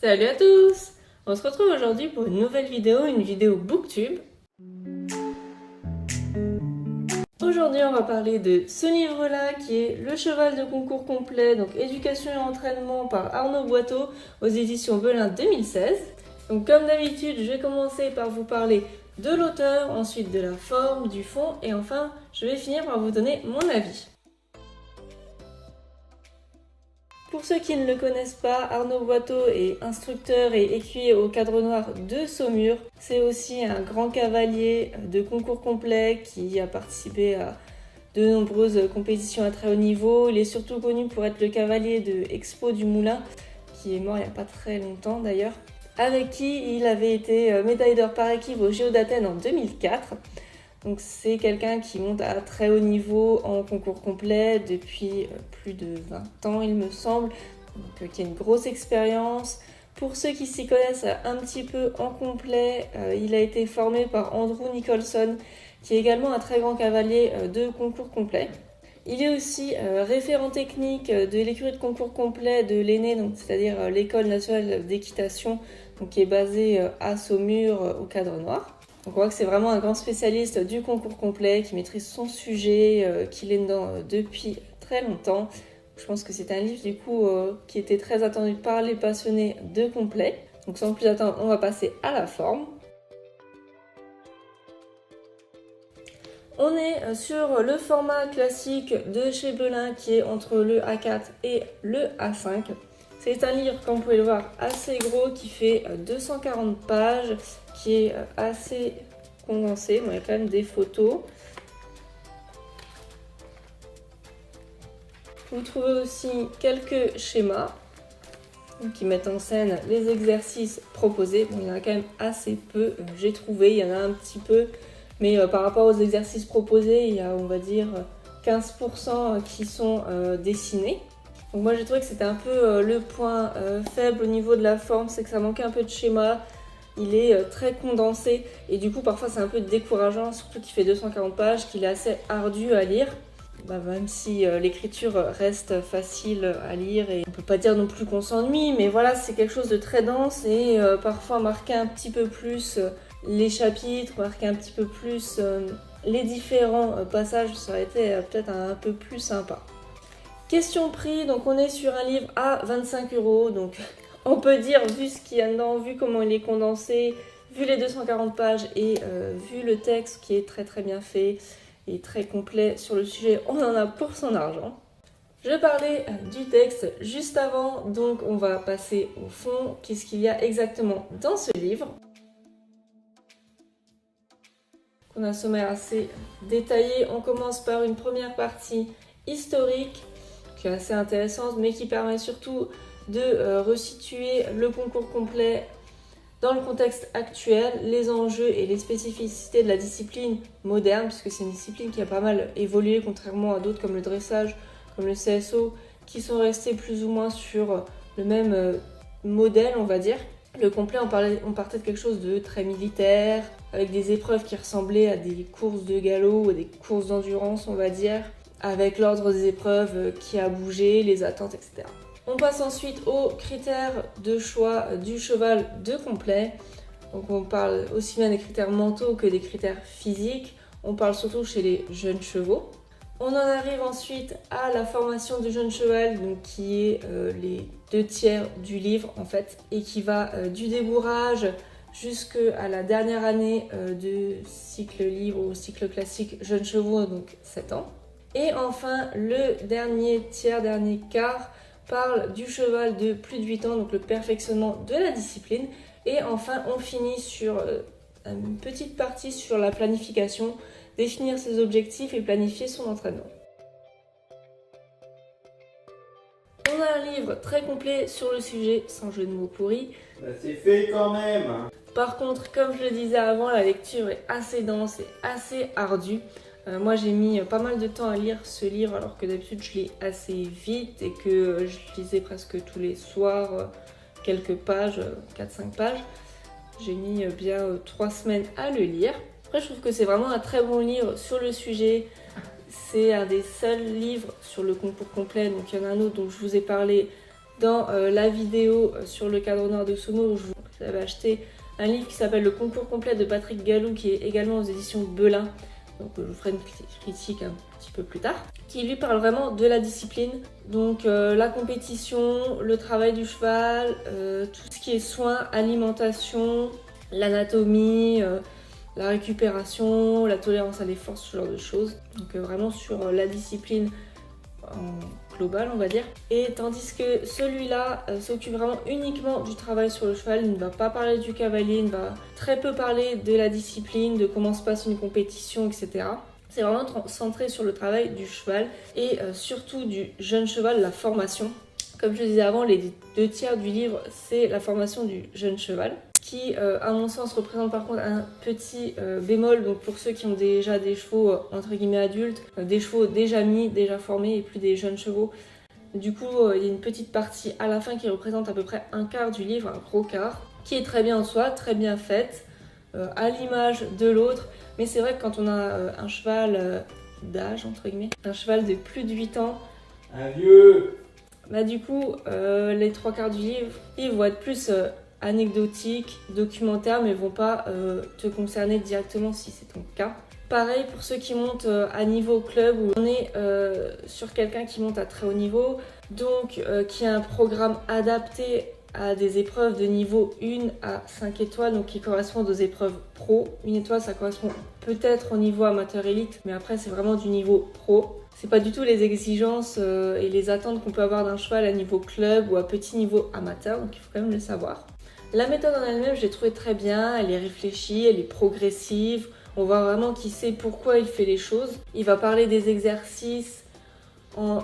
Salut à tous! On se retrouve aujourd'hui pour une nouvelle vidéo Booktube. Aujourd'hui, on va parler de ce livre-là qui est Le cheval de concours complet, donc éducation et entraînement par Arnaud Boitteau aux éditions Belin 2016. Donc comme d'habitude, je vais commencer par vous parler de l'auteur, ensuite de la forme, du fond et enfin, je vais finir par vous donner mon avis. Pour ceux qui ne le connaissent pas, Arnaud Boitteau est instructeur et écuyer au Cadre Noir de Saumur. C'est aussi un grand cavalier de concours complet qui a participé à de nombreuses compétitions à très haut niveau. Il est surtout connu pour être le cavalier de Expo du Moulin, qui est mort il n'y a pas très longtemps d'ailleurs, avec qui il avait été médaille d'or par équipe aux JO d'Athènes en 2004. Donc c'est quelqu'un qui monte à très haut niveau en concours complet depuis plus de 20 ans il me semble, donc qui a une grosse expérience. Pour ceux qui s'y connaissent un petit peu en complet, il a été formé par Andrew Nicholson, qui est également un très grand cavalier de concours complet. Il est aussi référent technique de l'écurie de concours complet de l'ENE, c'est-à-dire l'École nationale d'équitation, qui est basée à Saumur au Cadre Noir. Donc on voit que c'est vraiment un grand spécialiste du concours complet, qui maîtrise son sujet, qu'il est dedans depuis très longtemps. Je pense que c'est un livre du coup qui était très attendu par les passionnés de complet. Donc sans plus attendre, on va passer à la forme. On est sur le format classique de chez Belin qui est entre le A4 et le A5. C'est un livre, comme vous pouvez le voir, assez gros qui fait 240 pages, qui est assez condensé. Bon, il y a quand même des photos. Vous trouvez aussi quelques schémas qui mettent en scène les exercices proposés. Bon, il y en a quand même assez peu, j'ai trouvé, il y en a un petit peu, mais par rapport aux exercices proposés, il y a, on va dire, 15% qui sont dessinés. Donc moi j'ai trouvé que c'était un peu le point faible au niveau de la forme, c'est que ça manquait un peu de schéma. Il est très condensé et du coup parfois c'est un peu décourageant, surtout qu'il fait 240 pages, qu'il est assez ardu à lire. Même si l'écriture reste facile à lire et on peut pas dire non plus qu'on s'ennuie, mais voilà, c'est quelque chose de très dense et parfois marquer un petit peu plus les chapitres, marquer un petit peu plus les différents passages, ça aurait été peut-être un peu plus sympa. Question prix, donc on est sur un livre à 25 €, donc on peut dire, vu ce qu'il y a dedans, vu comment il est condensé, vu les 240 pages et vu le texte qui est très très bien fait et très complet sur le sujet, on en a pour son argent. Je parlais du texte juste avant, donc on va passer au fond. Qu'est-ce qu'il y a exactement dans ce livre? On a un sommaire assez détaillé. On commence par une première partie historique qui est assez intéressante, mais qui permet surtout de resituer le concours complet dans le contexte actuel, les enjeux et les spécificités de la discipline moderne, puisque c'est une discipline qui a pas mal évolué, contrairement à d'autres comme le dressage, comme le CSO, qui sont restés plus ou moins sur le même modèle, on va dire. Le complet, on partait de quelque chose de très militaire, avec des épreuves qui ressemblaient à des courses de galop ou des courses d'endurance, on va dire, avec l'ordre des épreuves qui a bougé, les attentes, etc. On passe ensuite aux critères de choix du cheval de complet. Donc on parle aussi bien des critères mentaux que des critères physiques. On parle surtout chez les jeunes chevaux. On en arrive ensuite à la formation du jeune cheval, donc qui est les 2/3 du livre en fait, et qui va du débourrage jusqu'à la dernière année de cycle libre ou cycle classique jeunes chevaux, donc 7 ans. Et enfin, le dernier tiers, dernier quart, parle du cheval de plus de 8 ans, donc le perfectionnement de la discipline. Et enfin, on finit sur une petite partie sur la planification, définir ses objectifs et planifier son entraînement. On a un livre très complet sur le sujet, sans jeu de mots pourris. C'est fait quand même. Par contre, comme je le disais avant, la lecture est assez dense et assez ardue. Moi j'ai mis pas mal de temps à lire ce livre alors que d'habitude je lis assez vite et que je lisais presque tous les soirs quelques pages, 4-5 pages. J'ai mis bien 3 semaines à le lire. Après je trouve que c'est vraiment un très bon livre sur le sujet. C'est un des seuls livres sur le concours complet, donc il y en a un autre dont je vous ai parlé dans la vidéo sur le cadre noir de Sumo où je vous avais acheté un livre qui s'appelle Le concours complet de Patrick Gallou, qui est également aux éditions Belin. Donc je vous ferai une critique un petit peu plus tard, qui lui parle vraiment de la discipline. Donc la compétition, le travail du cheval, tout ce qui est soins, alimentation, l'anatomie, la récupération, la tolérance à l'effort, ce genre de choses. Donc vraiment sur la discipline en global, on va dire. Et tandis que celui-là s'occupe vraiment uniquement du travail sur le cheval, il ne va pas parler du cavalier, il ne va très peu parler de la discipline, de comment se passe une compétition, etc. C'est vraiment centré sur le travail du cheval et surtout du jeune cheval, la formation. Comme je le disais avant, les 2/3 du livre, c'est la formation du jeune cheval, qui, à mon sens, représente par contre un petit bémol. Donc pour ceux qui ont déjà des chevaux entre guillemets adultes, des chevaux déjà mis, déjà formés et plus des jeunes chevaux. Du coup, il y a une petite partie à la fin qui représente à peu près un quart du livre, un gros quart, qui est très bien en soi, très bien faite, à l'image de l'autre. Mais c'est vrai que quand on a un cheval d'âge, entre guillemets, un cheval de plus de 8 ans, Un vieux. bah du coup, les 3/4 du livre, ils vont être plus anecdotiques, documentaires, mais vont pas te concerner directement si c'est ton cas. Pareil pour ceux qui montent à niveau club, où on est sur quelqu'un qui monte à très haut niveau, donc qui a un programme adapté à des épreuves de niveau 1 à 5 étoiles, donc qui correspondent aux épreuves pro. 1 étoile, ça correspond peut-être au niveau amateur élite, mais après c'est vraiment du niveau pro. C'est pas du tout les exigences et les attentes qu'on peut avoir d'un cheval à niveau club ou à petit niveau amateur, donc il faut quand même le savoir. La méthode en elle-même, je l'ai trouvée très bien, elle est réfléchie, elle est progressive, on voit vraiment qui sait pourquoi il fait les choses. Il va parler des exercices en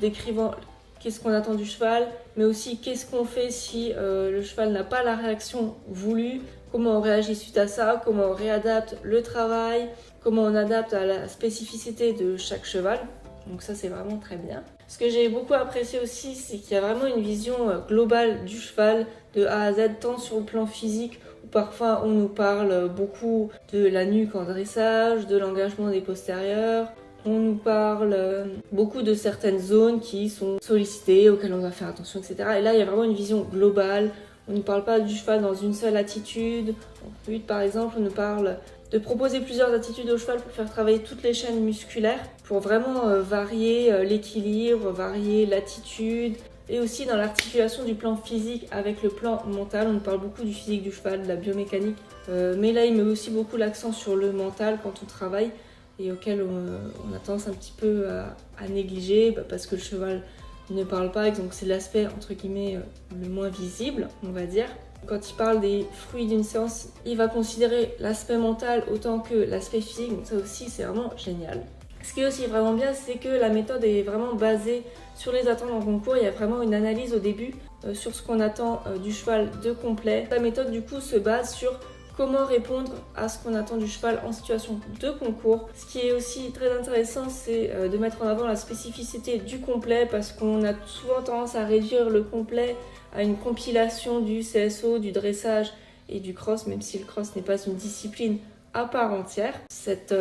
décrivant qu'est-ce qu'on attend du cheval, mais aussi qu'est-ce qu'on fait si le cheval n'a pas la réaction voulue, comment on réagit suite à ça, comment on réadapte le travail, comment on adapte à la spécificité de chaque cheval. Donc ça, c'est vraiment très bien. Ce que j'ai beaucoup apprécié aussi, c'est qu'il y a vraiment une vision globale du cheval de A à Z, tant sur le plan physique, où parfois on nous parle beaucoup de la nuque en dressage, de l'engagement des postérieurs. On nous parle beaucoup de certaines zones qui sont sollicitées, auxquelles on doit faire attention, etc. Et là, il y a vraiment une vision globale. On ne parle pas du cheval dans une seule attitude. En but, par exemple, on nous parle de proposer plusieurs attitudes au cheval pour faire travailler toutes les chaînes musculaires, pour vraiment varier l'équilibre, varier l'attitude, et aussi dans l'articulation du plan physique avec le plan mental. On nous parle beaucoup du physique du cheval, de la biomécanique, mais là, il met aussi beaucoup l'accent sur le mental quand on travaille, et auquel on a tendance un petit peu à négliger, parce que le cheval ne parle pas, donc c'est l'aspect entre guillemets le moins visible, on va dire. Quand il parle des fruits d'une séance, il va considérer l'aspect mental autant que l'aspect physique, donc ça aussi c'est vraiment génial. Ce qui est aussi vraiment bien, c'est que la méthode est vraiment basée sur les attentes en concours. Il y a vraiment une analyse au début sur ce qu'on attend du cheval de complet. La méthode du coup se base sur comment répondre à ce qu'on attend du cheval en situation de concours. Ce qui est aussi très intéressant, c'est de mettre en avant la spécificité du complet, parce qu'on a souvent tendance à réduire le complet à une compilation du CSO, du dressage et du cross, même si le cross n'est pas une discipline à part entière. Cette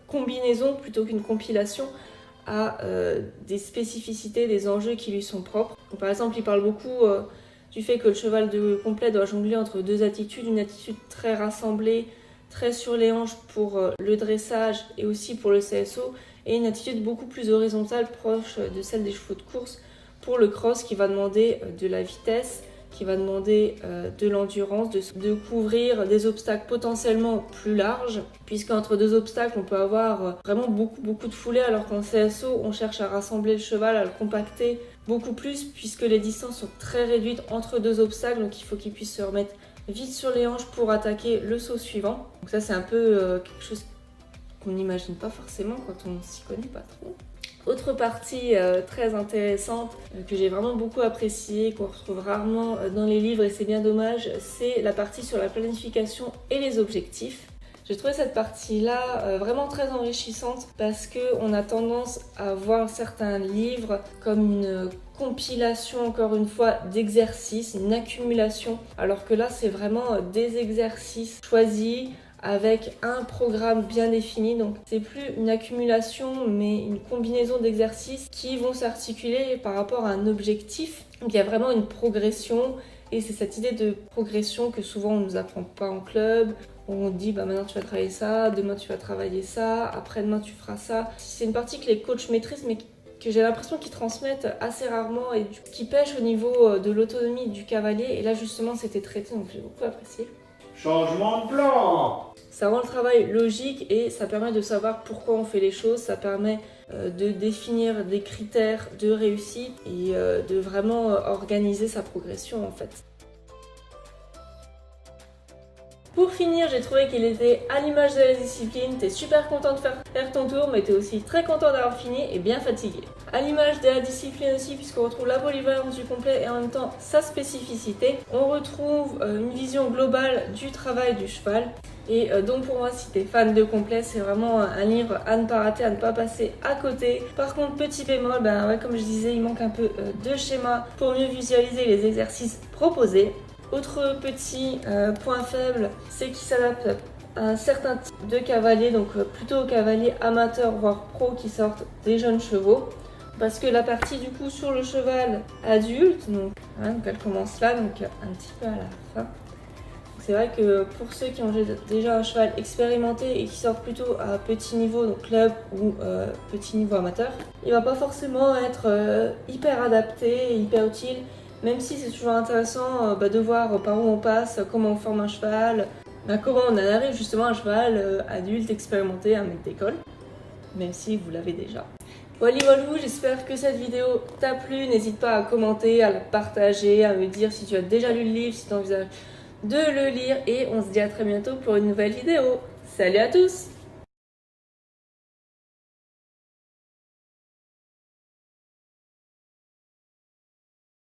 combinaison, plutôt qu'une compilation, a des spécificités, des enjeux qui lui sont propres. Donc, par exemple, il parle beaucoup du fait que le cheval de complet doit jongler entre deux attitudes, une attitude très rassemblée, très sur les hanches pour le dressage et aussi pour le CSO, et une attitude beaucoup plus horizontale, proche de celle des chevaux de course, pour le cross, qui va demander de la vitesse, qui va demander de l'endurance, de couvrir des obstacles potentiellement plus larges, puisqu'entre deux obstacles, on peut avoir vraiment beaucoup de foulée, alors qu'en CSO, on cherche à rassembler le cheval, à le compacter beaucoup plus, puisque les distances sont très réduites entre deux obstacles, donc il faut qu'il puisse se remettre vite sur les hanches pour attaquer le saut suivant. Donc ça, c'est un peu quelque chose qu'on n'imagine pas forcément quand on s'y connaît pas trop. Autre partie très intéressante que j'ai vraiment beaucoup appréciée, qu'on retrouve rarement dans les livres et c'est bien dommage, c'est la partie sur la planification et les objectifs. J'ai trouvé cette partie-là vraiment très enrichissante, parce qu'on a tendance à voir certains livres comme une compilation, encore une fois, d'exercices, une accumulation, alors que là c'est vraiment des exercices choisis avec un programme bien défini. Donc c'est plus une accumulation mais une combinaison d'exercices qui vont s'articuler par rapport à un objectif. Donc il y a vraiment une progression et c'est cette idée de progression que souvent on ne nous apprend pas en club. On dit bah maintenant tu vas travailler ça, demain tu vas travailler ça, après-demain tu feras ça. C'est une partie que les coachs maîtrisent mais que j'ai l'impression qu'ils transmettent assez rarement et qui pêchent au niveau de l'autonomie du cavalier. Et là justement c'était traité donc j'ai beaucoup apprécié. Changement de plan. Ça rend le travail logique et ça permet de savoir pourquoi on fait les choses, ça permet de définir des critères de réussite et de vraiment organiser sa progression en fait. Pour finir, j'ai trouvé qu'il était à l'image de la discipline, t'es super content de faire ton tour, mais t'es aussi très content d'avoir fini et bien fatigué. À l'image de la discipline aussi, puisqu'on retrouve la polyvalence du complet et en même temps sa spécificité, on retrouve une vision globale du travail du cheval. Et donc pour moi, si t'es fan de complet, c'est vraiment un livre à ne pas rater, à ne pas passer à côté. Par contre, petit bémol, comme je disais, il manque un peu de schéma pour mieux visualiser les exercices proposés. Autre petit point faible, c'est qu'il s'adapte à un certain type de cavalier, donc plutôt aux cavaliers amateurs voire pros qui sortent des jeunes chevaux. Parce que la partie du coup sur le cheval adulte, donc elle commence là, donc un petit peu à la fin. C'est vrai que pour ceux qui ont déjà un cheval expérimenté et qui sortent plutôt à petit niveau, donc club ou petit niveau amateur, il va pas forcément être hyper adapté, hyper utile. Même si c'est toujours intéressant de voir par où on passe, comment on forme un cheval, comment on en arrive justement à un cheval adulte, expérimenté, un maître d'école, même si vous l'avez déjà. Voilà, j'espère que cette vidéo t'a plu, n'hésite pas à commenter, à la partager, à me dire si tu as déjà lu le livre, si tu envisages de le lire et on se dit à très bientôt pour une nouvelle vidéo. Salut à tous!